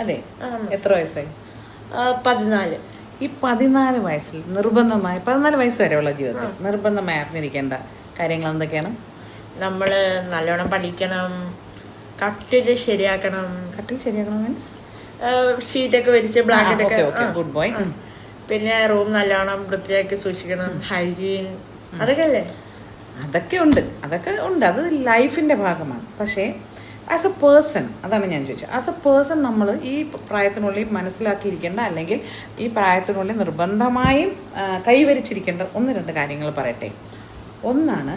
അതെ, എത്ര വയസ്സായി? 14. ഈ 14 വയസ്സിൽ നിർബന്ധമായി 14 വയസ്സ് വരെയുള്ള ജീവിതത്തിൽ നിർബന്ധമായി അറിഞ്ഞിരിക്കേണ്ട കാര്യങ്ങൾ എന്തൊക്കെയാണ്? നമ്മൾ നല്ലോണം പഠിക്കണം, കട്ടിൽ ശരിയാക്കണം. കട്ടിൽ ശരിയാക്കണം മീൻസ് ഷീറ്റൊക്കെ വിരിച്ച് ബ്ലാങ്കറ്റ് ഒക്കെ. Good boy. പിന്നെ റൂം നല്ലോണം വൃത്തിയാക്കി സൂക്ഷിക്കണം, ഹൈജീൻ, അതൊക്കെ അല്ലേ? അതൊക്കെ ഉണ്ട്. അത് ലൈഫിൻ്റെ ഭാഗമാണ്. പക്ഷേ ആസ് എ പേഴ്സൺ, അതാണ് ഞാൻ ചോദിച്ചത്, ആസ് എ പേഴ്സൺ നമ്മൾ ഈ പ്രായത്തിനുള്ളിൽ മനസ്സിലാക്കിയിരിക്കേണ്ട അല്ലെങ്കിൽ ഈ പ്രായത്തിനുള്ളിൽ നിർബന്ധമായും കൈവരിച്ചിരിക്കേണ്ട 1-2 കാര്യങ്ങൾ പറയട്ടെ. ഒന്നാണ്,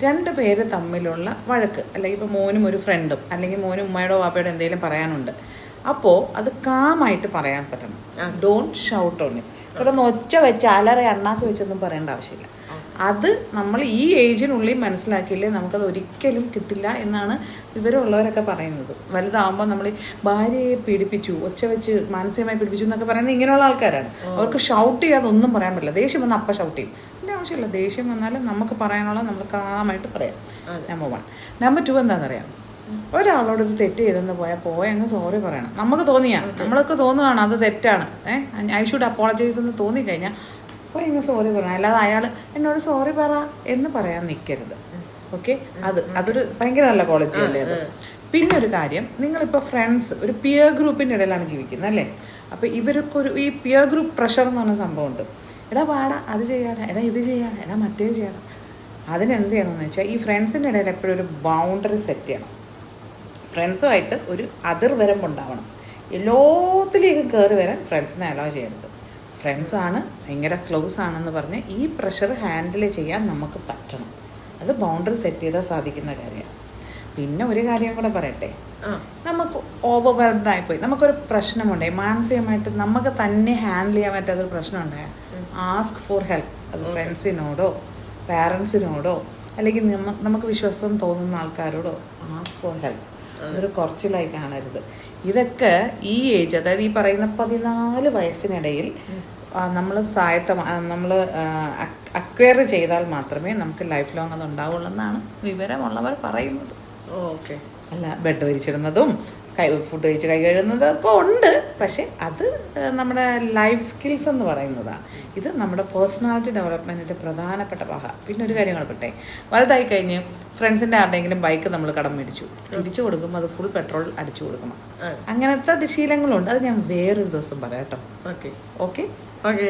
2 പേര് തമ്മിലുള്ള വഴക്ക്, അല്ലെങ്കിൽ ഇപ്പോൾ മോനും ഒരു ഫ്രണ്ടും, അല്ലെങ്കിൽ മോനും ഉമ്മയോടോ വാപ്പയോടോ എന്തെങ്കിലും പറയാനുണ്ട്. അപ്പോൾ അത് കാമായിട്ട് പറയാൻ പറ്റണം. Don't shout on it. ഇവിടെ ഒന്ന് ഒച്ച വെച്ച് അലറി അണ്ണാക്ക് വെച്ചൊന്നും പറയേണ്ട ആവശ്യമില്ല. അത് നമ്മൾ ഈ ഏജിനുള്ളിൽ മനസ്സിലാക്കിയില്ലേ നമുക്കത് ഒരിക്കലും കിട്ടില്ല എന്നാണ് വിവരമുള്ളവരൊക്കെ പറയുന്നത്. വലുതാകുമ്പോൾ നമ്മൾ ഭാര്യയെ പീഡിപ്പിച്ചു, ഒച്ച വെച്ച് മാനസികമായി പീഡിപ്പിച്ചു എന്നൊക്കെ പറയുന്നത് ഇങ്ങനെയുള്ള ആൾക്കാരാണ്. അവർക്ക് ഷൗട്ട് ചെയ്യാതെ ഒന്നും പറയാൻ പറ്റില്ല. ദേഷ്യം വന്നാൽ അപ്പം ഷൗട്ട് ചെയ്യും. അതിൻ്റെ ആവശ്യമില്ല. ദേഷ്യം വന്നാലും നമുക്ക് പറയാനുള്ള നമ്മൾ കാമായിട്ട് പറയാം. നമ്പർ 1. നമ്പർ 2 എന്താണെന്നറിയാം? ഒരാളോടൊരു തെറ്റ് ചെയ്തെന്ന് പോയ അങ്ങ് സോറി പറയണം. നമുക്ക് നമ്മളൊക്കെ തോന്നുകയാണ് അത് തെറ്റാണ്, ഐ ഷുഡ് അപ്പോളജൈസ് എന്ന് തോന്നിക്കഴിഞ്ഞാൽ അപ്പോൾ ഇങ്ങ് സോറി പറയണം. അല്ലാതെ അയാൾ എന്നോട് സോറി പറ എന്ന് പറയാൻ നിൽക്കരുത്. ഓക്കെ, അതൊരു ഭയങ്കര നല്ല ക്വാളിറ്റി അല്ലേ അത്. പിന്നെ ഒരു കാര്യം, നിങ്ങളിപ്പോൾ ഫ്രണ്ട്സ് ഒരു പിയർ ഗ്രൂപ്പിൻ്റെ ഇടയിലാണ് ജീവിക്കുന്നത് അല്ലേ? അപ്പോൾ ഇവർക്കൊരു ഈ പിയർ ഗ്രൂപ്പ് പ്രഷർ എന്ന് പറഞ്ഞ സംഭവമുണ്ട്. എടാ പാടാ അത് ചെയ്യണം, എടാ ഇത് ചെയ്യണം, എടാ മറ്റേ ചെയ്യണം. അതിനെന്ത് ചെയ്യണമെന്ന് വെച്ചാൽ ഈ ഫ്രണ്ട്സിൻ്റെ ഇടയിൽ എപ്പോഴും ഒരു ബൗണ്ടറി സെറ്റ് ചെയ്യണം. ഫ്രണ്ട്സുമായിട്ട് ഒരു അതിർവരമ്പുണ്ടാവണം. എല്ലാത്തിലേക്കും കയറി വരാൻ ഫ്രണ്ട്സിനെ അലോ ചെയ്യരുത്. ഫ്രണ്ട്സാണ്, ഭയങ്കര ക്ലോസ് ആണെന്ന് പറഞ്ഞ് ഈ പ്രഷർ ഹാൻഡിൽ ചെയ്യാൻ നമുക്ക് പറ്റണം. അത് ബൗണ്ടറി സെറ്റ് ചെയ്താൽ സാധിക്കുന്ന കാര്യമാണ്. പിന്നെ ഒരു കാര്യം കൂടെ പറയട്ടെ, നമുക്ക് ഓവർവെൽംഡ് ആയിപ്പോയി, നമുക്കൊരു പ്രശ്നമുണ്ടായി മാനസികമായിട്ട് നമുക്ക് തന്നെ ഹാൻഡിൽ ചെയ്യാൻ പറ്റാത്തൊരു പ്രശ്നം ഉണ്ടായാൽ ആസ്ക് ഫോർ ഹെൽപ്പ്. അത് ഫ്രണ്ട്സിനോടോ പാരൻസിനോടോ അല്ലെങ്കിൽ നമുക്ക് വിശ്വാസം തോന്നുന്ന ആൾക്കാരോടോ ആസ്ക് ഫോർ ഹെൽപ്പ്. അതൊരു കുറച്ചിലായി കാണരുത്. ഇതൊക്കെ ഈ ഏജ്, അതായത് ഈ പറയുന്ന 14 വയസ്സിനിടയിൽ നമ്മൾ നമ്മൾ അക്വയർ ചെയ്താൽ മാത്രമേ നമുക്ക് ലൈഫ് ലോങ് അത് ഉണ്ടാവുള്ളൂ എന്നാണ് വിവരമുള്ളവർ പറയുന്നത്. ഓക്കെ. അല്ല, ബെഡ് വിരിച്ചിടുന്നതും ഫുഡ് കഴിച്ച് കൈ കഴുകുന്നതും ഒക്കെ ഉണ്ട്. പക്ഷെ അത് നമ്മുടെ ലൈഫ് സ്കിൽസ് എന്ന് പറയുന്നതാണ്. ഇത് നമ്മുടെ പേഴ്സണാലിറ്റി ഡെവലപ്മെൻറ്റിൻ്റെ പ്രധാനപ്പെട്ട ഭാഗം. പിന്നെ ഒരു കാര്യം പറയട്ടെ, വലുതായി കഴിഞ്ഞ് ഫ്രണ്ട്സിൻ്റെ ആരുടെയെങ്കിലും ബൈക്ക് നമ്മൾ കടം മേടിച്ചു, തിരിച്ചു കൊടുക്കുമ്പോൾ അത് ഫുൾ പെട്രോൾ അടിച്ചു കൊടുക്കണം. അങ്ങനത്തെ ശീലങ്ങളുണ്ട്. അത് ഞാൻ വേറൊരു ദിവസം പറയാം കേട്ടോ. Okay okay okay.